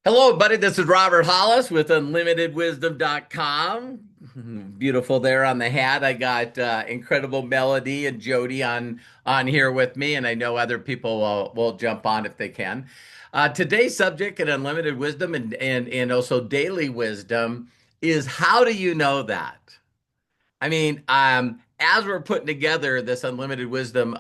Hello, buddy. This is Robert Hollis with UnlimitedWisdom.com. Beautiful there on the hat. I got incredible Melody and Jody on here with me, and I know other people will jump on if they can. Today's subject at Unlimited Wisdom and also Daily Wisdom is how do you know that? I mean, as we're putting together this Unlimited Wisdom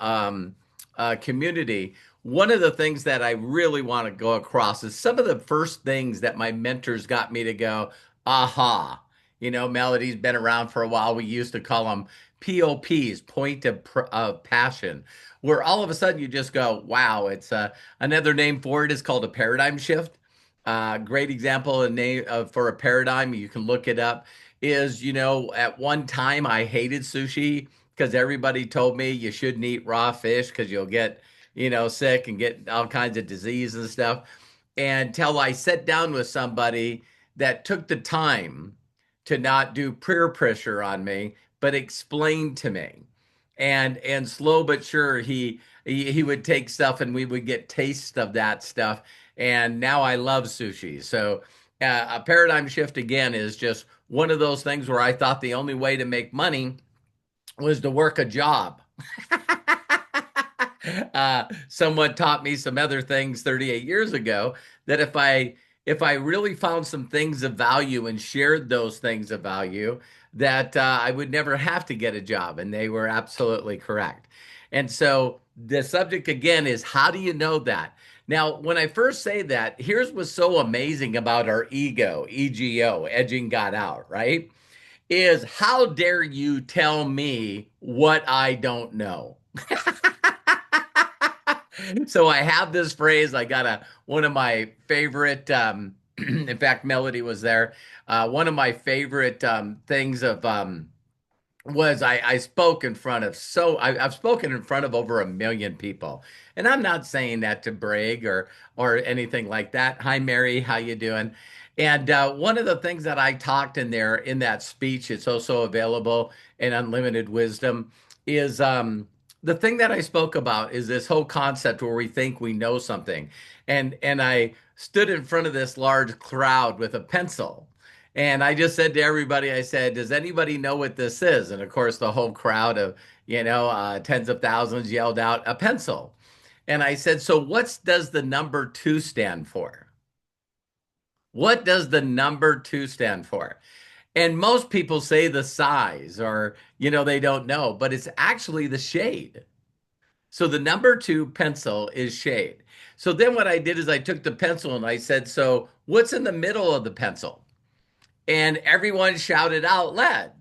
community, one of the things that I really want to go across is some of the first things that my mentors got me to go, aha. Melody's been around for a while. We used to call them POPs, of passion, where all of a sudden you just go, wow, it's another name for it is called a paradigm shift. Great example and name for a paradigm. You can look it up is, at one time I hated sushi because everybody told me you shouldn't eat raw fish because you'll get, sick and get all kinds of disease and stuff. Until I sat down with somebody that took the time to not do peer pressure on me, but explain to me. And slow but sure, he would take stuff and we would get taste of that stuff. And now I love sushi. So a paradigm shift again is just one of those things where I thought the only way to make money was to work a job. Someone taught me some other things 38 years ago that if I really found some things of value and shared those things of value, that I would never have to get a job. And they were absolutely correct. And so the subject again is how do you know that? Now, when I first say that, here's what's so amazing about our ego, edging God out, right? Is how dare you tell me what I don't know? So I have this phrase. I got one of my favorite. In fact, Melody was there. One of my favorite things of was I spoke in front of I've spoken in front of over 1 million people, and I'm not saying that to brag or anything like that. Hi, Mary, how you doing? And one of the things that I talked in there in that speech, it's also available in Unlimited Wisdom, is the thing that I spoke about is this whole concept where we think we know something, and I stood in front of this large crowd with a pencil. And I just said to everybody, I said, does anybody know what this is? And of course, the whole crowd of, tens of thousands yelled out, a pencil. And I said, so what does the number two stand for? What does the number two stand for? And most people say the size or, they don't know, but it's actually the shade. So the number two pencil is shade. So then what I did is I took the pencil and I said, so what's in the middle of the pencil? And everyone shouted out lead.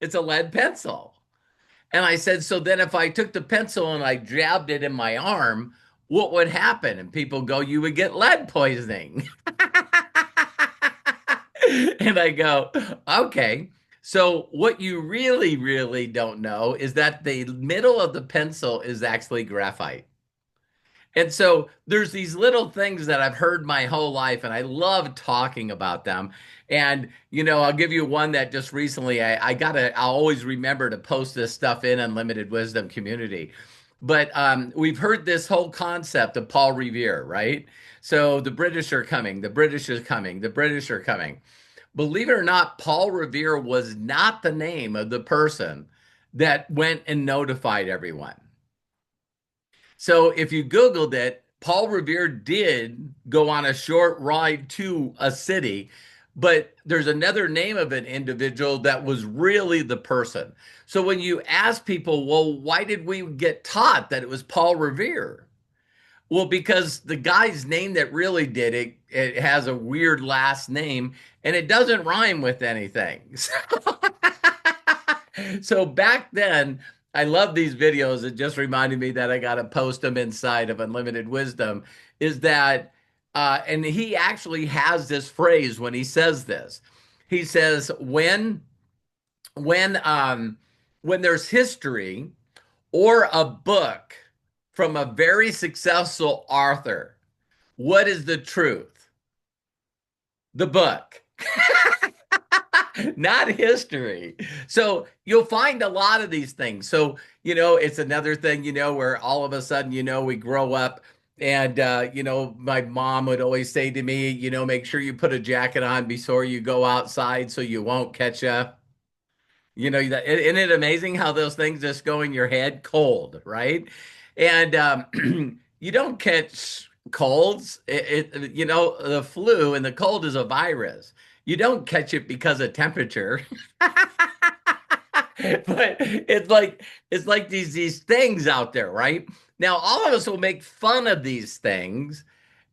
It's a lead pencil. And I said, so then if I took the pencil and I jabbed it in my arm, what would happen? And people go, you would get lead poisoning. And I go, okay. So what you really, really don't know is that the middle of the pencil is actually graphite. And so there's these little things that I've heard my whole life, and I love talking about them. And, I'll give you one that just recently I'll always remember to post this stuff in Unlimited Wisdom community. But we've heard this whole concept of Paul Revere, right? So the British are coming, the British are coming, the British are coming. Believe it or not, Paul Revere was not the name of the person that went and notified everyone. So if you Googled it, Paul Revere did go on a short ride to a city, but there's another name of an individual that was really the person. So when you ask people, well, why did we get taught that it was Paul Revere? Well, because the guy's name that really did it, it has a weird last name and it doesn't rhyme with anything. So back then, I love these videos. It just reminded me that I got to post them inside of Unlimited Wisdom. Is that, and he actually has this phrase when he says this. He says, when, um, when there's history or a book from a very successful author, what is the truth? The book. Not history. So you'll find a lot of these things. So, it's another thing, where all of a sudden, we grow up And my mom would always say to me, make sure you put a jacket on before you go outside so you won't catch a, isn't it amazing how those things just go in your head cold, right? And you don't catch colds. The flu and the cold is a virus. You don't catch it because of temperature. But it's like these things out there, right? Now all of us will make fun of these things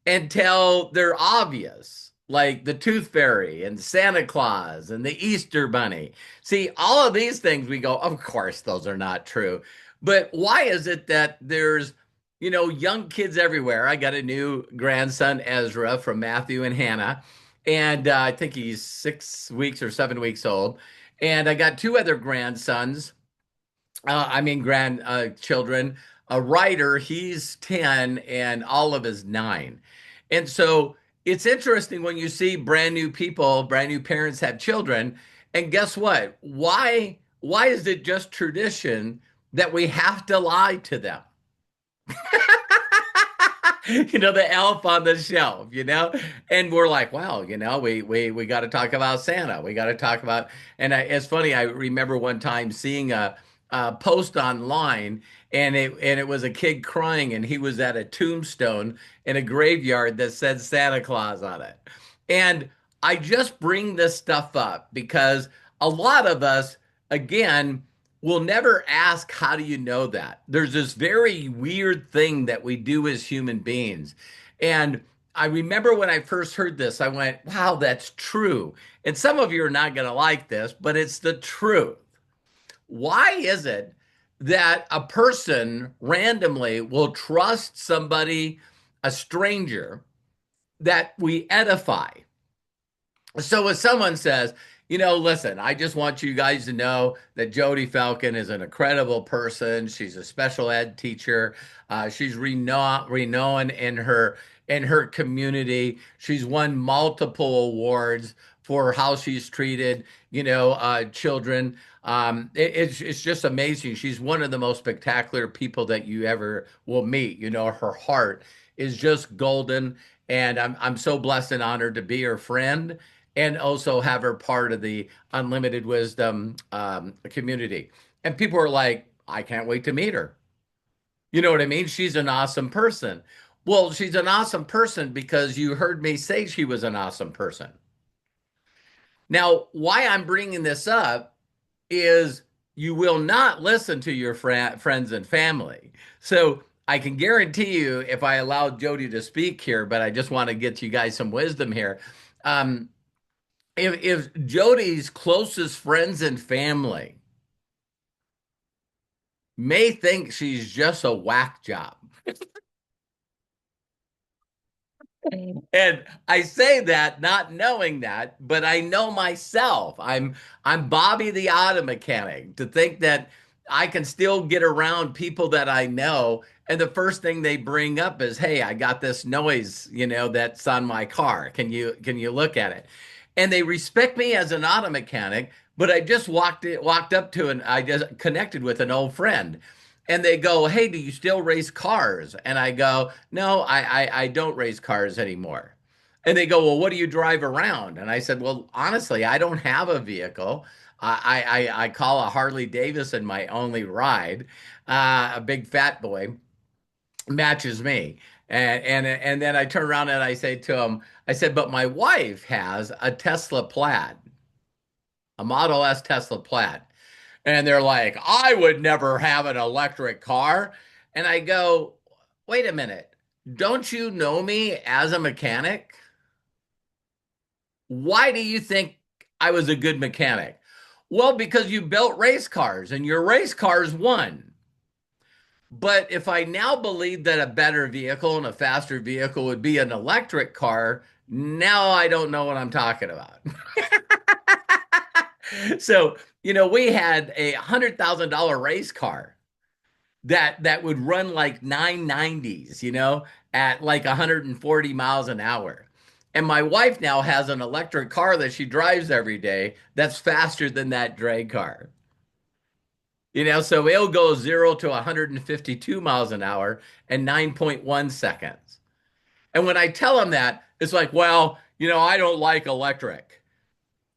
until they're obvious, like the Tooth Fairy and Santa Claus and the Easter Bunny. See, all of these things we go, of course, those are not true. But why is it that there's, young kids everywhere? I got a new grandson, Ezra, from Matthew and Hannah, and I think he's 6 weeks or 7 weeks old. And I got two other grandsons, I mean, grandchildren. A writer, he's 10, and Olive is 9. And so it's interesting when you see brand new people, brand new parents have children. And guess what? Why is it just tradition that we have to lie to them? The elf on the shelf, and we're like, wow, we got to talk about Santa. We got to talk about, and it's funny. I remember one time seeing a post online, and it was a kid crying, and he was at a tombstone in a graveyard that said Santa Claus on it. And I just bring this stuff up because a lot of us, again, will never ask, how do you know that? There's this very weird thing that we do as human beings. And I remember when I first heard this, I went, wow, that's true. And some of you are not going to like this, but it's the truth. Why is it that a person randomly will trust somebody, a stranger, that we edify? So if someone says, listen, I just want you guys to know that Jody Falcon is an incredible person. She's a special ed teacher. She's renowned in her community. She's won multiple awards for how she's treated, children. It's just amazing. She's one of the most spectacular people that you ever will meet. Her heart is just golden, and I'm so blessed and honored to be her friend and also have her part of the Unlimited Wisdom community. And people are like, I can't wait to meet her. You know what I mean? She's an awesome person. Well, she's an awesome person because you heard me say she was an awesome person. Now, why I'm bringing this up is you will not listen to your friends and family. So I can guarantee you, if I allow Jody to speak here, but I just want to get you guys some wisdom here. If Jody's closest friends and family may think she's just a whack job. And I say that not knowing that, but I know myself. I'm Bobby the auto mechanic to think that I can still get around people that I know, and the first thing they bring up is, "Hey, I got this noise, that's on my car. Can you look at it?" And they respect me as an auto mechanic, but I just walked up to and I just connected with an old friend. And they go, "Hey, do you still race cars?" And I go, "No, I don't race cars anymore." And they go, "Well, what do you drive around?" And I said, "Well, honestly, I don't have a vehicle. I call a Harley Davidson my only ride. A big fat boy matches me." And then I turn around and I say to him, I said, "But my wife has a Tesla Plaid, a Model S Tesla Plaid." And they're like, "I would never have an electric car." And I go, "Wait a minute. Don't you know me as a mechanic? Why do you think I was a good mechanic?" "Well, because you built race cars and your race cars won. But if I now believe that a better vehicle and a faster vehicle would be an electric car, now I don't know what I'm talking about." So, we had $100,000 race car that would run like 990s, at like 140 miles an hour. And my wife now has an electric car that she drives every day that's faster than that drag car. So it'll go 0 to 152 miles an hour in 9.1 seconds. And when I tell them that, it's like, well, I don't like electric.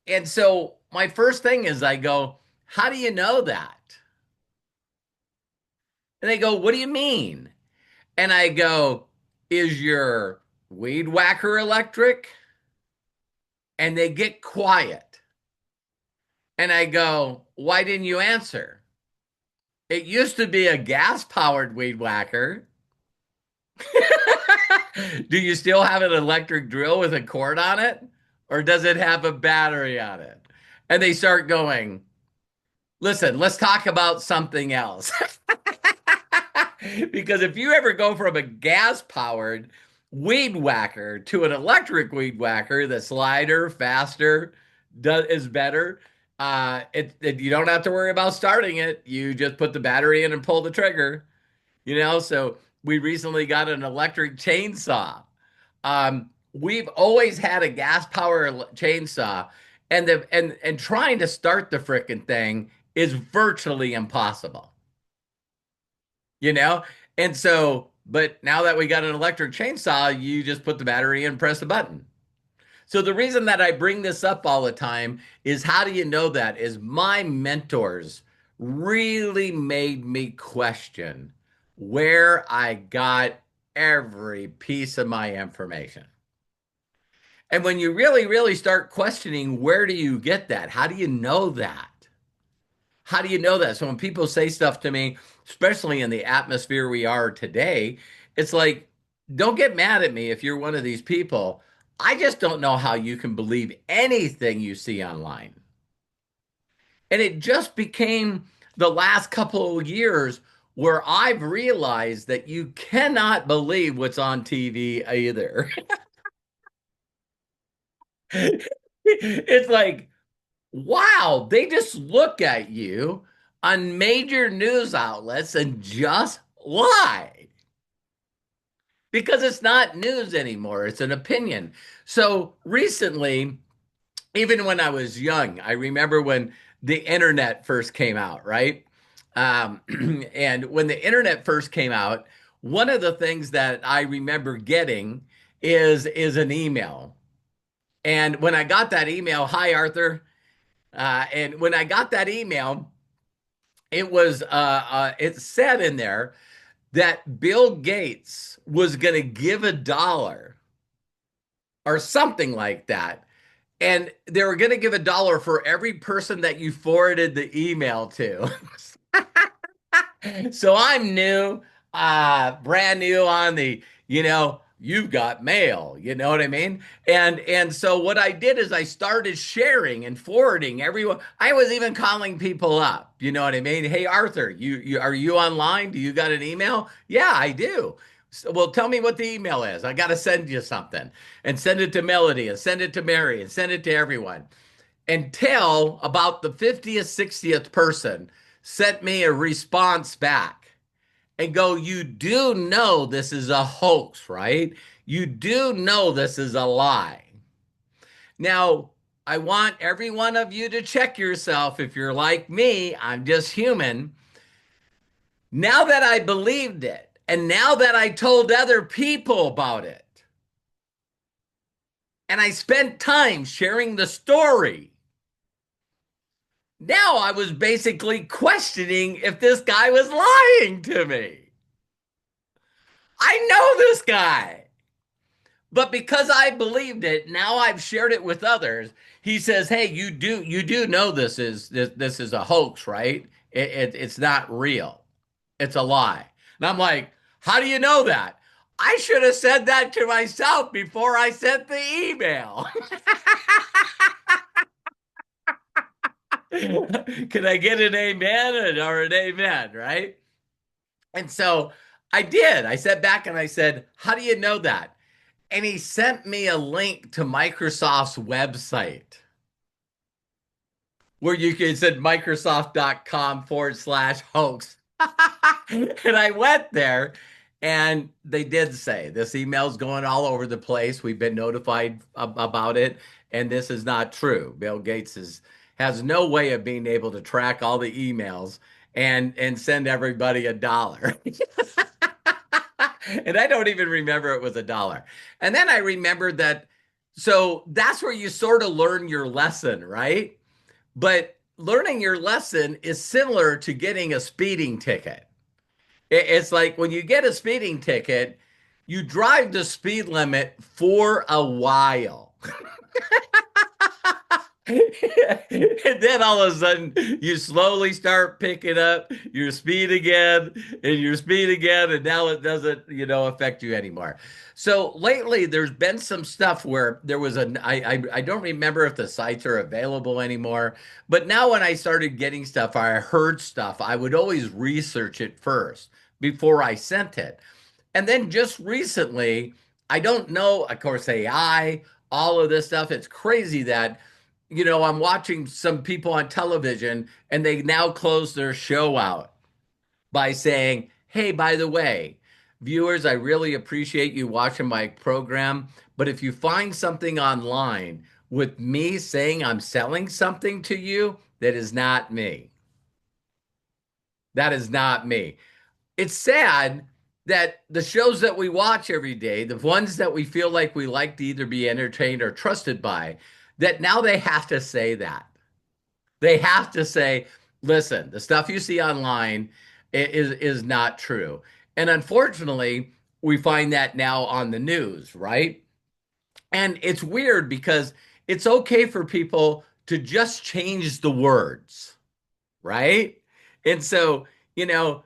And so my first thing is I go, how do you know that? And they go, what do you mean? And I go, is your weed whacker electric? And they get quiet. And I go, why didn't you answer? It used to be a gas powered weed whacker. Do you still have an electric drill with a cord on it? Or does it have a battery on it? And they start going, listen, let's talk about something else. Because if you ever go from a gas powered weed whacker to an electric weed whacker that's lighter, faster, is better, you don't have to worry about starting it. You just put the battery in and pull the trigger. So we recently got an electric chainsaw. We've always had a gas power chainsaw, and trying to start the frickin' thing is virtually impossible. you know? And so, but now that we got an electric chainsaw, you just put the battery in and press a button. So the reason that I bring this up all the time is how do you know that? Is my mentors really made me question where I got every piece of my information. And when you really, really start questioning, where do you get that? How do you know that? How do you know that? So when people say stuff to me, especially in the atmosphere we are today, it's like, don't get mad at me if you're one of these people. I just don't know how you can believe anything you see online. And it just became the last couple of years where I've realized that you cannot believe what's on TV either. It's like, wow, they just look at you on major news outlets and just lie because it's not news anymore. It's an opinion. So recently, even when I was young, I remember when the internet first came out, right? Um, and when the internet first came out, one of the things that I remember getting is an email. And when I got that email, hi Arthur. And when I got that email, it said in there that Bill Gates was going to give $1 or something like that. And they were going to give $1 for every person that you forwarded the email to. So I'm new, brand new on you've got mail, you know what I mean? And so what I did is I started sharing and forwarding everyone. I was even calling people up, you know what I mean? Hey Arthur, you are you online? Do you got an email? Yeah, I do. So, well, tell me what the email is. I got to send you something and send it to Melody and send it to Mary and send it to everyone until about the 50th, 60th person sent me a response back and go, you do know this is a hoax, right? You do know this is a lie. Now, I want every one of you to check yourself. If you're like me, I'm just human. Now that I believed it, and now that I told other people about it, and I spent time sharing the story, now I was basically questioning if this guy was lying to me. I know this guy. But because I believed it, now I've shared it with others. He says, "Hey, you do know this is a hoax, right? It's not real. It's a lie." And I'm like, "How do you know that?" I should have said that to myself before I sent the email. Can I get an amen or an amen, right? And so I did. I sat back and I said, "How do you know that?" And he sent me a link to Microsoft's website where you can said Microsoft.com/hoax. And I went there and they did say this email's going all over the place. We've been notified about it, and this is not true. Bill Gates has no way of being able to track all the emails. and send everybody $1. And I don't even remember it was $1. And then I remembered that, so that's where you sort of learn your lesson, right? But learning your lesson is similar to getting a speeding ticket. It's like when you get a speeding ticket, you drive the speed limit for a while. And then all of a sudden, you slowly start picking up your speed again and your speed again, and now it doesn't, affect you anymore. So lately, there's been some stuff where there was I don't remember if the sites are available anymore, but now when I started getting stuff, I heard stuff, I would always research it first before I sent it. And then just recently, I don't know, of course, AI, all of this stuff, it's crazy that I'm watching some people on television and they now close their show out by saying, hey, by the way, viewers, I really appreciate you watching my program. But if you find something online with me saying I'm selling something to you, that is not me. That is not me. It's sad that the shows that we watch every day, the ones that we feel like we like to either be entertained or trusted by, that now they have to say that. They have to say, listen, the stuff you see online is not true. And unfortunately, we find that now on the news, right? And it's weird because it's okay for people to just change the words, right? And so, you know,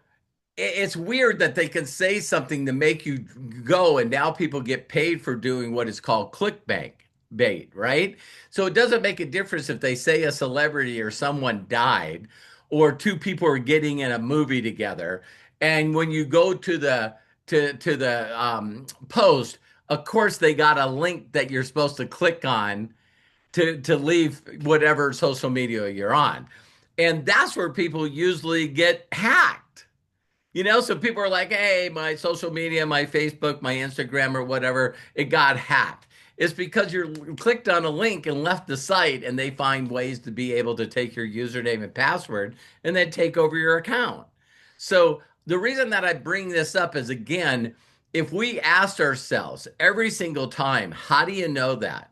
it's weird that they can say something to make you go, and now people get paid for doing what is called clickbait, right? So it doesn't make a difference if they say a celebrity or someone died, or two people are getting in a movie together, and when you go to the post, of course they got a link that you're supposed to click on to leave whatever social media you're on, and that's where people usually get hacked. So people are like, hey, my social media, my Facebook, my Instagram, or whatever, it got hacked. It's because you clicked on a link and left the site, and they find ways to be able to take your username and password and then take over your account. So the reason that I bring this up is, again, if we asked ourselves every single time, how do you know that?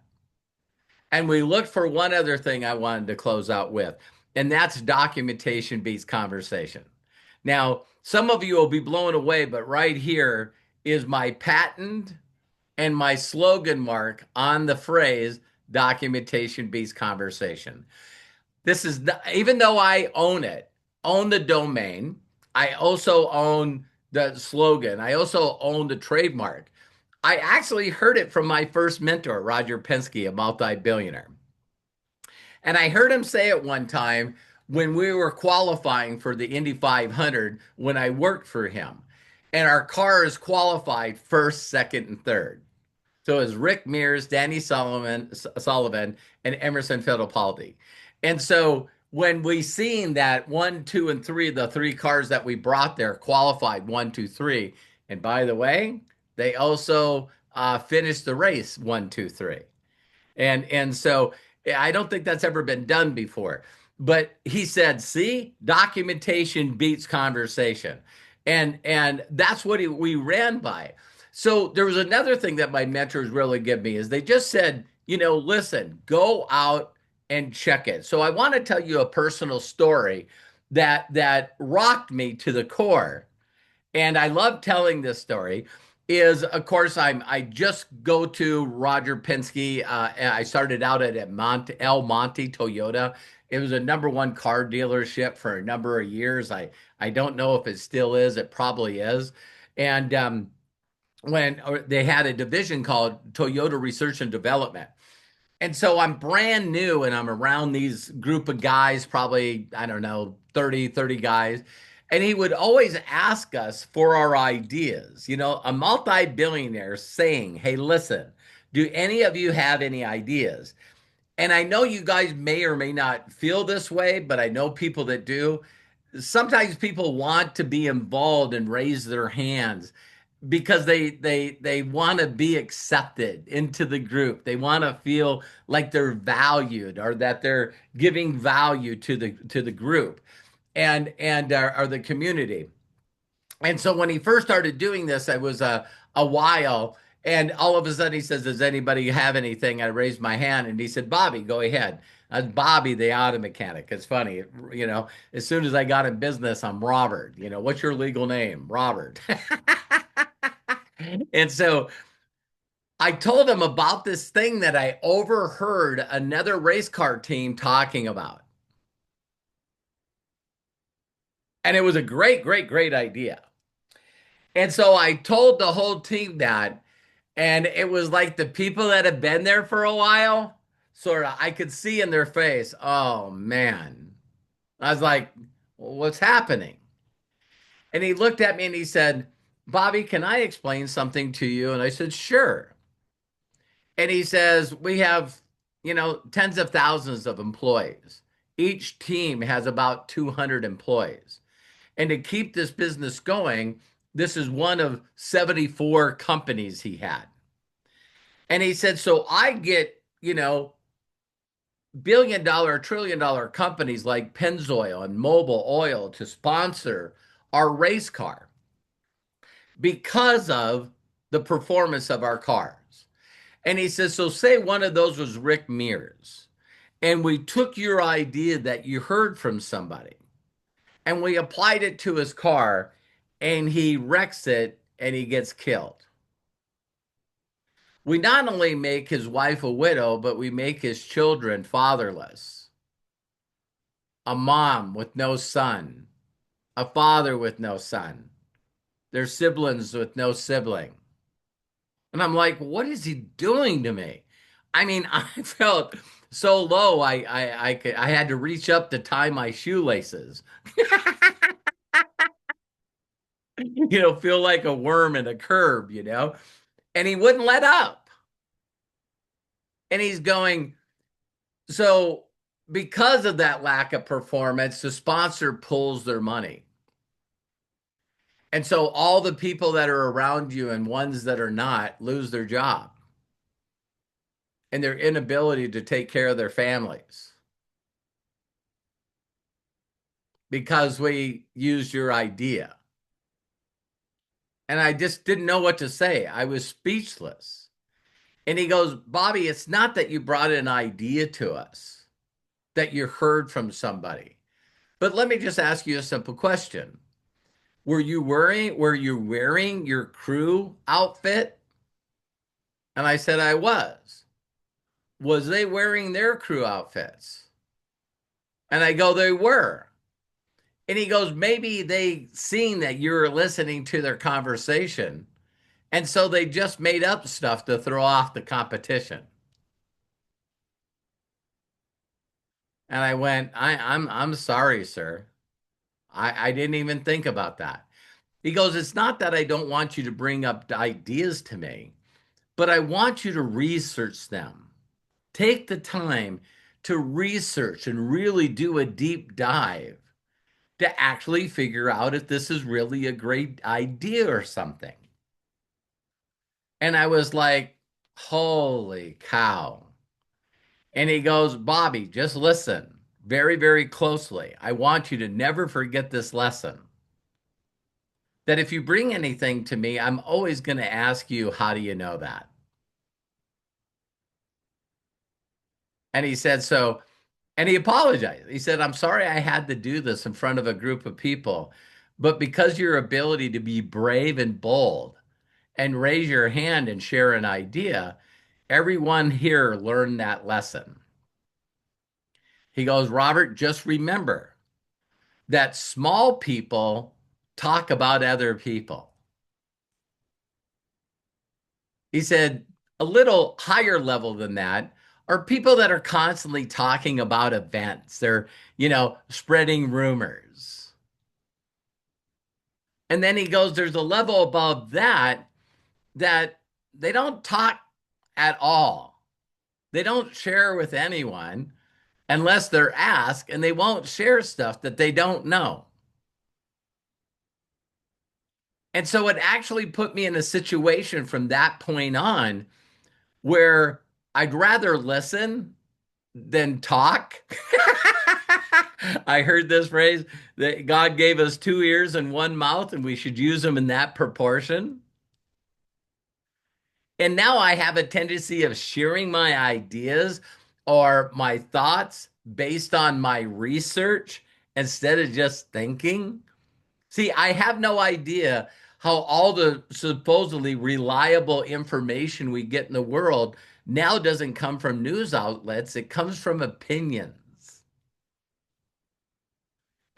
And we look for one other thing I wanted to close out with, and that's documentation beats conversation. Now, some of you will be blown away, but right here is my patent and my slogan mark on the phrase documentation beats conversation. This is even though I own it, own the domain, I also own the slogan, I also own the trademark. I actually heard it from my first mentor, Roger Penske, a multi-billionaire. And I heard him say it one time when we were qualifying for the Indy 500 when I worked for him. And our cars qualified first, second, and third. So it was Rick Mears, Danny Sullivan, and Emerson Fittipaldi. And so when we seen that one, two, and three, the three cars that we brought there qualified one, two, three. And by the way, they also finished the race one, two, three. And so I don't think that's ever been done before. But he said, see, documentation beats conversation. And that's what we ran by. So there was another thing that my mentors really give me is they just said, listen, go out and check it. So I want to tell you a personal story that rocked me to the core, and I love telling this story. Is, of course, I just go to Roger Penske. I started out at El Monte Toyota. It was a number one car dealership for a number of years. I don't know if it still is. It probably is. And when they had a division called Toyota Research and Development. And so I'm brand new and I'm around these group of guys, probably, I don't know, 30 guys. And he would always ask us for our ideas. A multi-billionaire saying, hey, listen, do any of you have any ideas? And I know you guys may or may not feel this way, but I know people that do. Sometimes people want to be involved and raise their hands because they want to be accepted into the group. They want to feel like they're valued or that they're giving value to the group. and or the community. And so when he first started doing this, it was a while. And all of a sudden he says, "Does anybody have anything?" I raised my hand and he said, "Bobby, go ahead." I was Bobby, the auto mechanic. It's funny, as soon as I got in business, I'm Robert. What's your legal name? Robert. And so I told him about this thing that I overheard another race car team talking about. And it was a great, great, great idea. And so I told the whole team that. And it was like the people that have been there for a while, sort of, I could see in their face, oh man. I was like, well, what's happening? And he looked at me and he said, "Bobby, can I explain something to you?" And I said, "Sure." And he says, "We have, tens of thousands of employees. Each team has about 200 employees. And to keep this business going, this is one of 74 companies he had." And he said, "So I get, billion dollar, trillion dollar companies like Pennzoil and Mobil Oil to sponsor our race car because of the performance of our cars." And he says, "So say one of those was Rick Mears, and we took your idea that you heard from somebody and we applied it to his car and he wrecks it and he gets killed. We not only make his wife a widow, but we make his children fatherless. A mom with no son, a father with no son, their siblings with no sibling." And I'm like, what is he doing to me? I mean, I felt so low. I had to reach up to tie my shoelaces. Feel like a worm in a curb. And he wouldn't let up. And he's going, so because of that lack of performance, the sponsor pulls their money. And so all the people that are around you and ones that are not lose their job and their inability to take care of their families because we used your idea. And I just didn't know what to say. I was speechless. And he goes, "Bobby, it's not that you brought an idea to us, that you heard from somebody. But let me just ask you a simple question. Were you wearing your crew outfit?" And I said I was. "Was they wearing their crew outfits?" And I go, "They were." And he goes, "Maybe they seen that you were listening to their conversation. And so they just made up stuff to throw off the competition." And I went, I'm sorry, sir. I didn't even think about that. He goes, "It's not that I don't want you to bring up ideas to me, but I want you to research them. Take the time to research and really do a deep dive to actually figure out if this is really a great idea or something." And I was like, holy cow. And he goes, "Bobby, just listen very, very closely. I want you to never forget this lesson, that if you bring anything to me, I'm always going to ask you, how do you know that?" And he said, and he apologized. He said, "I'm sorry I had to do this in front of a group of people, but because your ability to be brave and bold and raise your hand and share an idea, everyone here learned that lesson." He goes, "Robert, just remember that small people talk about other people." He said, "A little higher level than that are people that are constantly talking about events. They're, spreading rumors." And then he goes, "There's a level above that they don't talk at all. They don't share with anyone unless they're asked, and they won't share stuff that they don't know." And so it actually put me in a situation from that point on where I'd rather listen than talk. I heard this phrase that God gave us two ears and one mouth, and we should use them in that proportion. And now I have a tendency of sharing my ideas or my thoughts based on my research instead of just thinking. See, I have no idea how all the supposedly reliable information we get in the world now doesn't come from news outlets, it comes from opinions.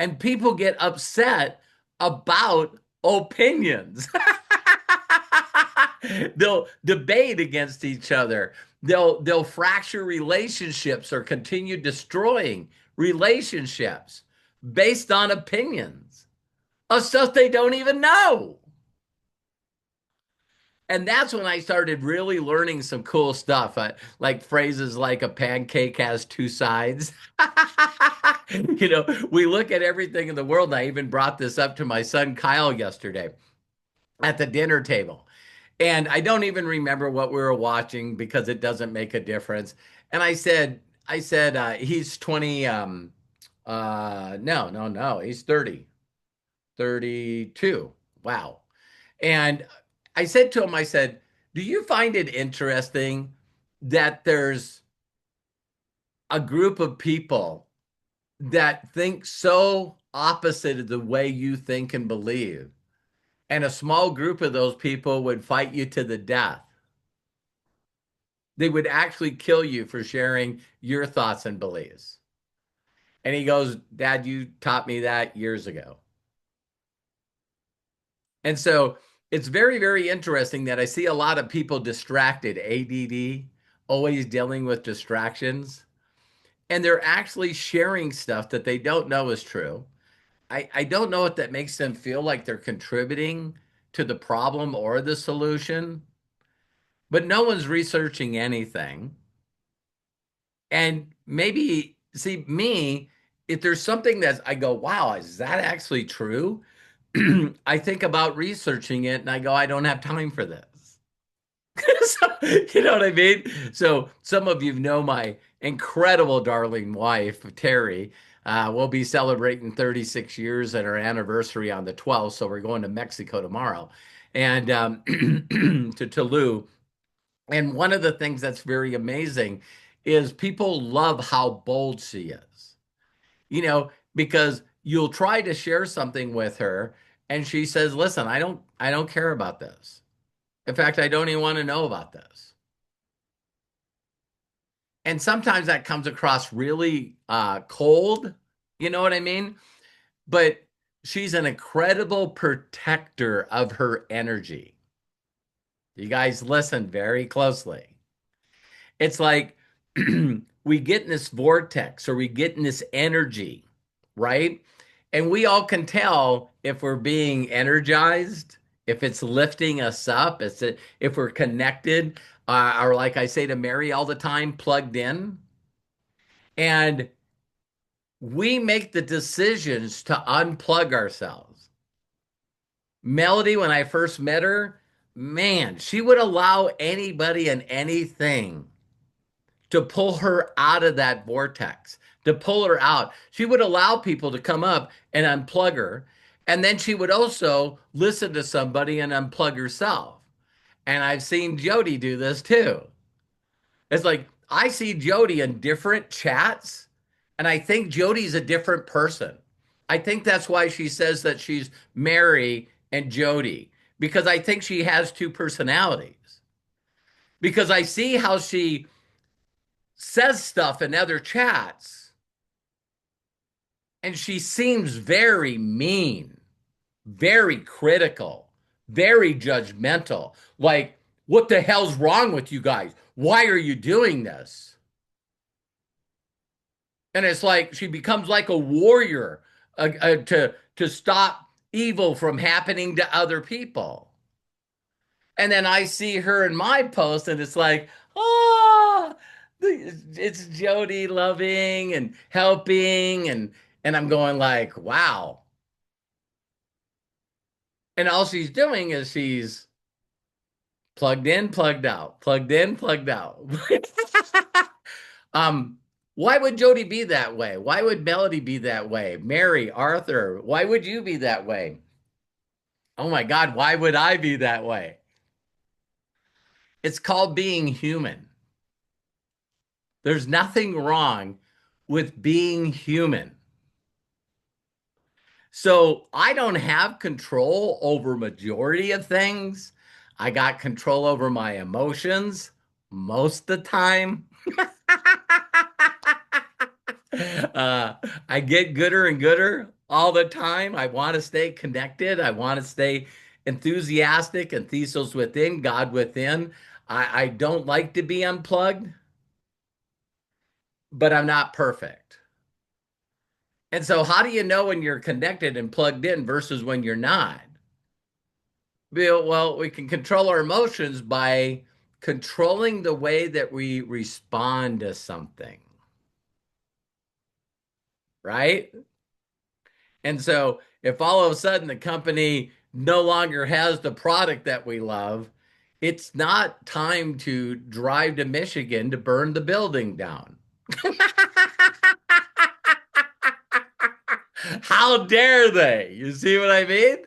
And people get upset about opinions. They'll debate against each other. They'll fracture relationships or continue destroying relationships based on opinions of stuff they don't even know. And that's when I started really learning some cool stuff, like phrases like a pancake has two sides. We look at everything in the world. And I even brought this up to my son Kyle yesterday at the dinner table. And I don't even remember what we were watching because it doesn't make a difference. And I said, he's 20, no, no, no, he's 30, 32. Wow. And I said to him, I said, do you find it interesting that there's a group of people that think so opposite of the way you think and believe? And a small group of those people would fight you to the death. They would actually kill you for sharing your thoughts and beliefs. And he goes, Dad, you taught me that years ago. And so it's very, very interesting that I see a lot of people distracted, ADD, always dealing with distractions. And they're actually sharing stuff that they don't know is true. I don't know if that makes them feel like they're contributing to the problem or the solution, but no one's researching anything. And maybe, see, me, if there's something that I go, wow, is that actually true? I think about researching it and I go, I don't have time for this. So, you know what I mean? So some of you know my incredible darling wife, Terry. We'll be celebrating 36 years at our anniversary on the 12th. So we're going to Mexico tomorrow and to Tulum. And one of the things that's very amazing is people love how bold she is, because you'll try to share something with her and she says, listen, I don't care about this. In fact, I don't even want to know about this. And sometimes that comes across really cold, you know what I mean? But she's an incredible protector of her energy. You guys listen very closely. It's like we get in this vortex or we get in this energy, right? And we all can tell if we're being energized, if it's lifting us up, if we're connected, or like I say to Mary all the time, plugged in. And we make the decisions to unplug ourselves. Melody, when I first met her, man, she would allow anybody and anything to pull her out of that vortex, to pull her out. She would allow people to come up and unplug her. And then she would also listen to somebody and unplug herself. And I've seen Jody do this too. It's like I see Jody in different chats, and I think Jody's a different person. I think that's why she says that she's Mary and Jody, because I think she has two personalities. Because I see how she says stuff in other chats, and she seems very mean, very critical, very judgmental. Like, what the hell's wrong with you guys? Why are you doing this? And it's like she becomes like a warrior to stop evil from happening to other people. And then I see her in my post, and it's like, oh, it's Jody loving and helping, and I'm going like, wow. And all she's doing is she's plugged in, plugged out, plugged in, plugged out. um, Why would Jody be that way? Why would Melody be that way? Mary, Arthur, why would you be that way? Oh my God, why would I be that way? It's called being human. There's nothing wrong with being human. So I don't have control over majority of things. I got control over my emotions most of the time. Uh, I get gooder and gooder all the time. I want to stay connected. I want to stay enthusiastic and thesis within, God within. I don't like to be unplugged, but I'm not perfect. And so, how do you know when you're connected and plugged in versus when you're not? Well, we can control our emotions by controlling the way that we respond to something, right? And so, if all of a sudden the company no longer has the product that we love, it's not time to drive to Michigan to burn the building down. How dare they? You see what I mean?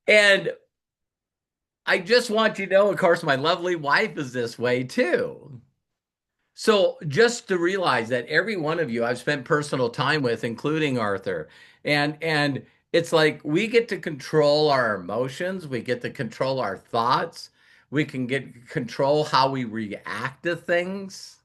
And I just want you to know, of course, my lovely wife is this way too. So just to realize that every one of you I've spent personal time with, including Arthur, and it's like we get to control our emotions, we get to control our thoughts, we can get control how we react to things.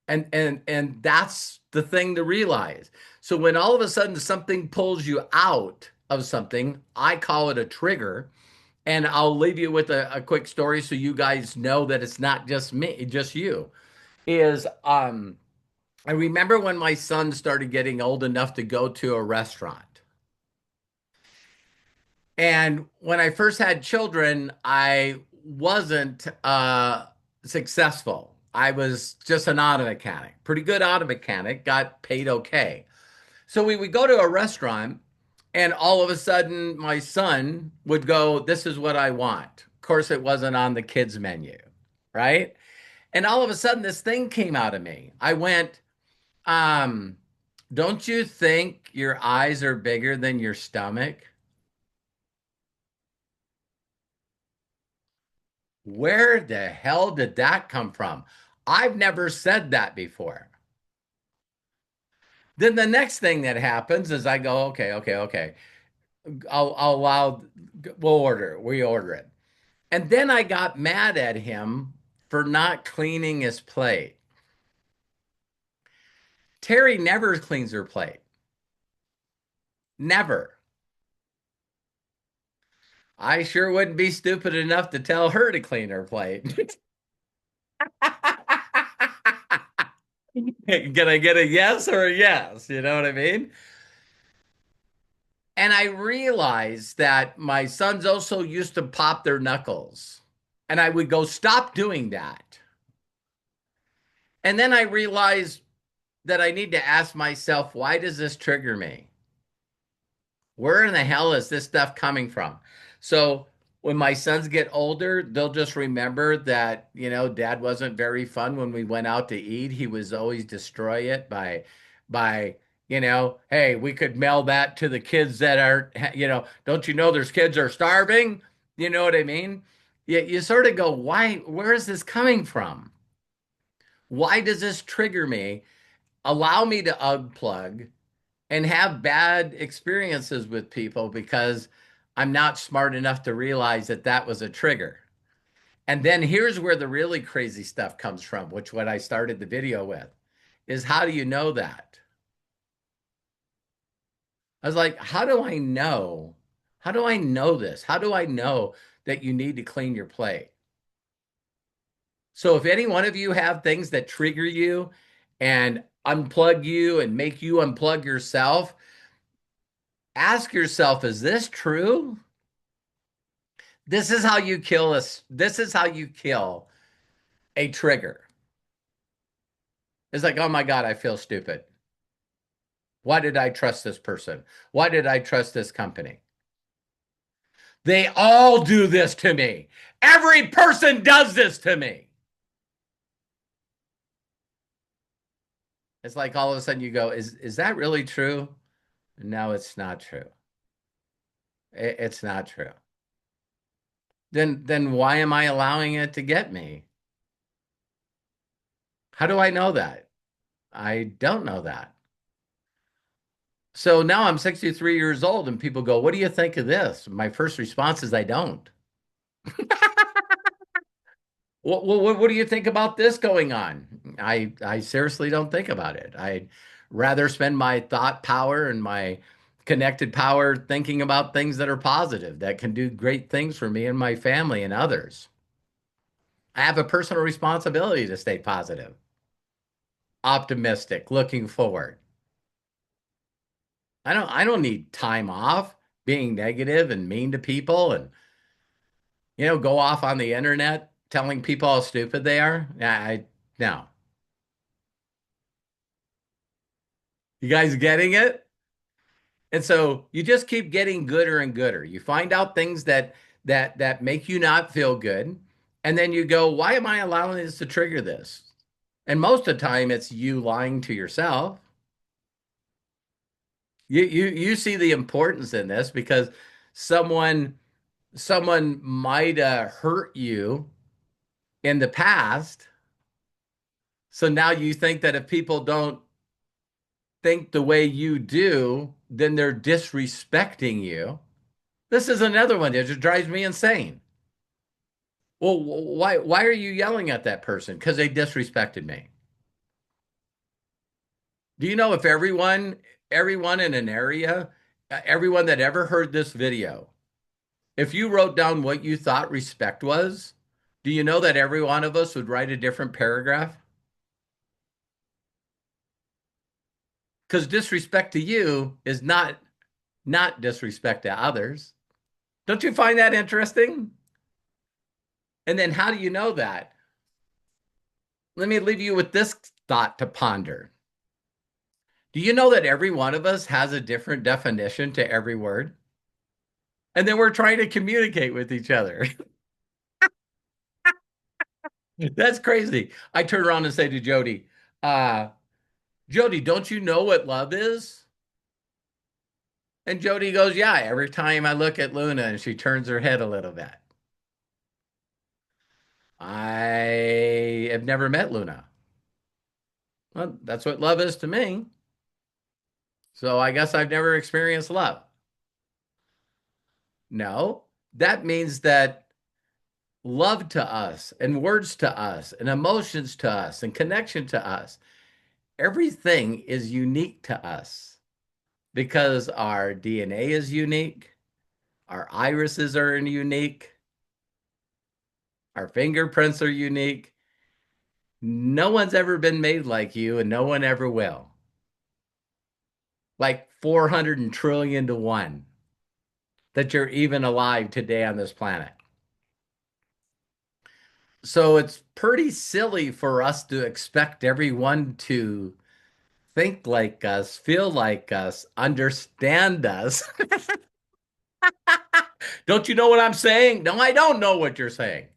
And that's the thing to realize. So when all of a sudden something pulls you out of something, I call it a trigger. And I'll leave you with a quick story so you guys know that it's not just me, just you. Is I remember when my son started getting old enough to go to a restaurant. And when I first had children, I wasn't successful. I was just an auto mechanic, pretty good auto mechanic, got paid okay. So we would go to a restaurant, and all of a sudden, my son would go, "This is what I want." Of course, it wasn't on the kids' menu, right? And all of a sudden, this thing came out of me. I went, um, don't you think your eyes are bigger than your stomach? Where the hell did that come from? I've never said that before. Then the next thing that happens is I go, okay, okay, okay. I'll allow, we order it. And then I got mad at him for not cleaning his plate. Terry never cleans her plate. Never. I sure wouldn't be stupid enough to tell her to clean her plate. Can I get a yes or a yes? You know what I mean? And I realized that my sons also used to pop their knuckles. And I would go, stop doing that. And then I realized that I need to ask myself, why does this trigger me? Where in the hell is this stuff coming from? So when my sons get older, they'll just remember that, dad wasn't very fun when we went out to eat. He was always destroy it by, hey, we could mail that to the kids that are, don't you know there's kids are starving? You know what I mean? You sort of go, why, where is this coming from? Why does this trigger me? Allow me to unplug and have bad experiences with people because I'm not smart enough to realize that that was a trigger. And then here's where the really crazy stuff comes from, which what I started the video with is how do you know that? I was like, how do I know? How do I know this? How do I know that you need to clean your plate? So if any one of you have things that trigger you and unplug you and make you unplug yourself, ask yourself, is this true? This is how you kill us. This is how you kill a trigger. It's like, oh my God, I feel stupid. Why did I trust this person? Why did I trust this company? They all do this to me. Every person does this to me. It's like all of a sudden you go, is that really true? No, it's not true. It's not true. Then why am I allowing it to get me? How do I know that? I don't know that. So now I'm 63 years old and people go, "What do you think of this?" My first response is I don't. What do you think about this going on? I seriously don't think about it. I'd rather spend my thought power and my connected power thinking about things that are positive, that can do great things for me and my family and others. I have a personal responsibility to stay positive, optimistic, looking forward. I don't need time off being negative and mean to people and go off on the internet telling people how stupid they are. I no. You guys getting it? And so you just keep getting gooder and gooder. You find out things that make you not feel good, and then you go, "Why am I allowing this to trigger this?" And most of the time, it's you lying to yourself. You see the importance in this because someone someone might hurt you in the past. So now you think that if people don't think the way you do, then they're disrespecting you. This is another one that just drives me insane. Well, why are you yelling at that person? Because they disrespected me. Do you know if everyone in an area, everyone that ever heard this video, if you wrote down what you thought respect was, do you know that every one of us would write a different paragraph? Because disrespect to you is not disrespect to others. Don't you find that interesting? And then how do you know that? Let me leave you with this thought to ponder. Do you know that every one of us has a different definition to every word? And then we're trying to communicate with each other. That's crazy. I turn around and say to Jody, uh, Jody, don't you know what love is? And Jody goes, yeah, every time I look at Luna and she turns her head a little bit. I have never met Luna. Well, that's what love is to me. So I guess I've never experienced love. No, that means that love to us and words to us and emotions to us and connection to us, everything is unique to us because our DNA is unique, our irises are unique, our fingerprints are unique. No one's ever been made like you, and no one ever will. Like 400 trillion to one that you're even alive today on this planet. So it's pretty silly for us to expect everyone to think like us, feel like us, understand us. Don't you know what I'm saying? No, I don't know what you're saying.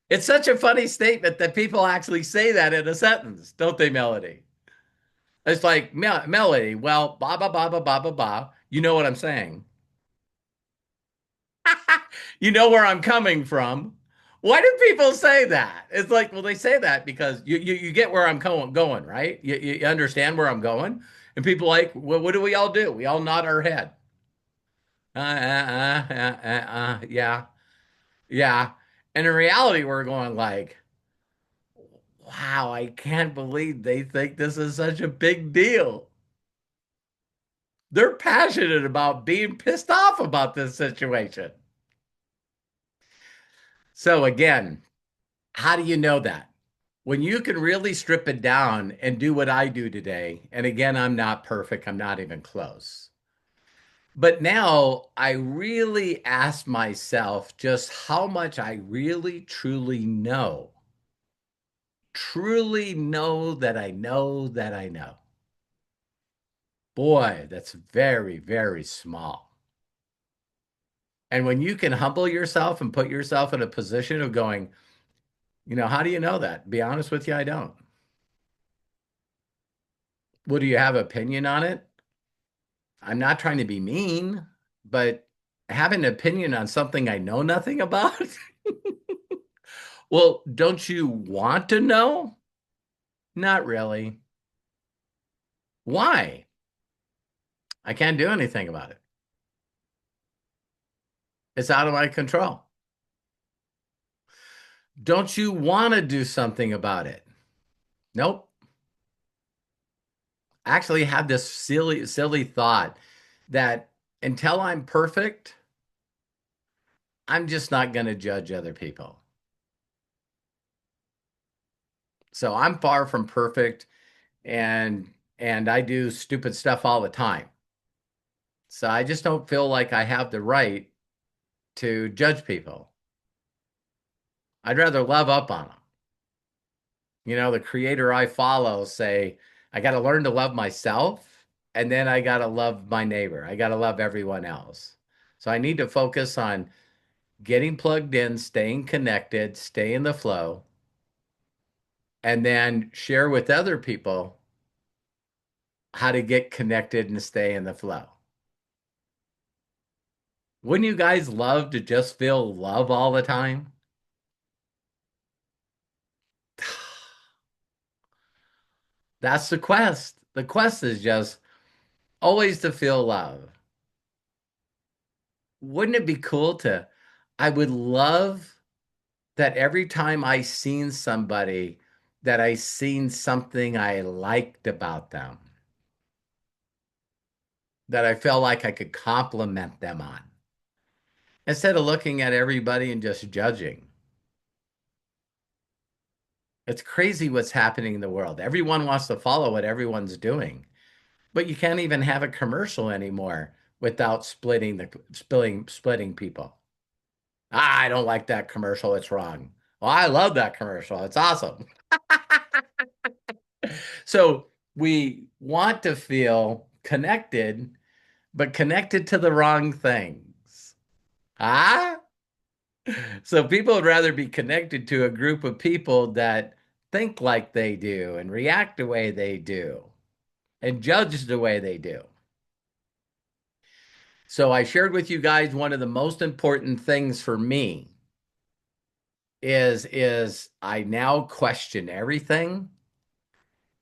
It's such a funny statement that people actually say that in a sentence, don't they, Melody? It's like, Melody, well, blah, blah, blah, blah, blah, blah, blah. You know what I'm saying. You know where I'm coming from. Why do people say that? It's like, well, they say that because you get where I'm going, right? You understand where I'm going. And people like, well, what do we all do? We all nod our head. Yeah, yeah. And in reality, we're going like, wow, I can't believe they think this is such a big deal. They're passionate about being pissed off about this situation. So again, how do you know that? When you can really strip it down and do what I do today, and again, I'm not perfect, I'm not even close. But now I really ask myself just how much I really truly know. Truly know that I know that I know. Boy, that's very, very small. And when you can humble yourself and put yourself in a position of going, how do you know that? Be honest with you, I don't. Well, do you have opinion on it? I'm not trying to be mean, but having an opinion on something I know nothing about? Well, don't you want to know? Not really. Why? I can't do anything about it. It's out of my control. Don't you want to do something about it? Nope. I actually have this silly thought that until I'm perfect, I'm just not going to judge other people. So I'm far from perfect and I do stupid stuff all the time. So I just don't feel like I have the right to judge people. I'd rather love up on them. The creator I follow say, I got to learn to love myself and then I got to love my neighbor. I got to love everyone else. So I need to focus on getting plugged in, staying connected, stay in the flow, and then share with other people how to get connected and stay in the flow. Wouldn't you guys love to just feel love all the time? That's the quest. The quest is just always to feel love. Wouldn't it be cool to? I would love that every time I seen somebody that I seen something I liked about them, that I felt like I could compliment them on, instead of looking at everybody and just judging. It's crazy what's happening in the world. Everyone wants to follow what everyone's doing, but you can't even have a commercial anymore without splitting people. I don't like that commercial. It's wrong. Well, I love that commercial. It's awesome. So we want to feel connected, but connected to the wrong things. Ah? So people would rather be connected to a group of people that think like they do and react the way they do and judge the way they do. So I shared with you guys one of the most important things for me is I now question everything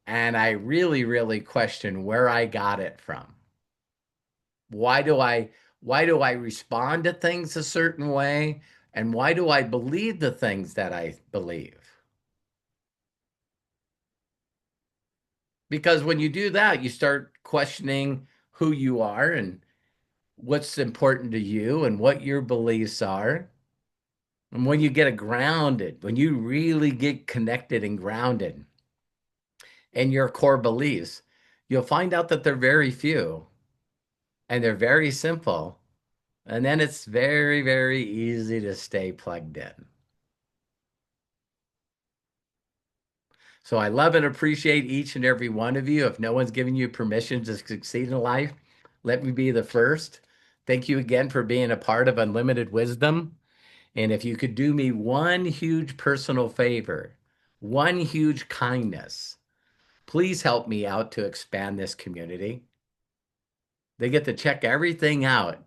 and I really question where I got it from. Why do I why do I respond to things a certain way and why do I believe the things that I believe? Because when you do that, you start questioning who you are and what's important to you and what your beliefs are. And when you get grounded, when you really get connected and grounded in your core beliefs, you'll find out that they're very few and they're very simple. And then it's very easy to stay plugged in. So I love and appreciate each and every one of you. If no one's giving you permission to succeed in life, let me be the first. Thank you again for being a part of Unlimited Wisdom. And if you could do me one huge personal favor, one huge kindness, please help me out to expand this community. They get to check everything out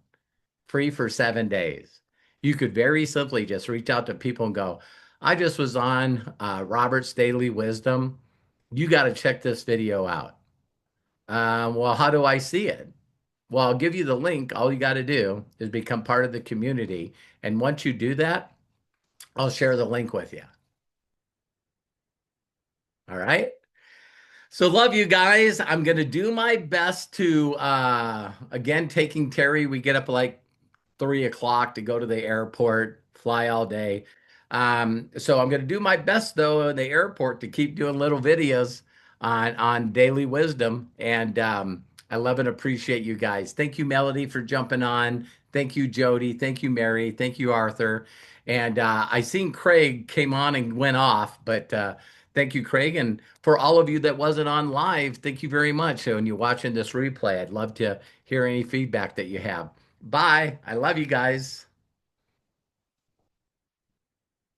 free for 7 days. You could very simply just reach out to people and go, I just was on Robert's Daily Wisdom. You got to check this video out. Well, how do I see it? Well, I'll give you the link. All you got to do is become part of the community. And once you do that, I'll share the link with you. All right. So love you guys. I'm gonna do my best to again taking Terry. We get up like 3 o'clock to go to the airport, fly all day. So I'm gonna do my best though in the airport to keep doing little videos on daily wisdom. And I love and appreciate you guys. Thank you, Melody, for jumping on. Thank you, Jody. Thank you, Mary. Thank you, Arthur. And I seen Craig came on and went off, but thank you, Craig. And for all of you that wasn't on live, thank you very much. So when you're watching this replay, I'd love to hear any feedback that you have. Bye. I love you guys.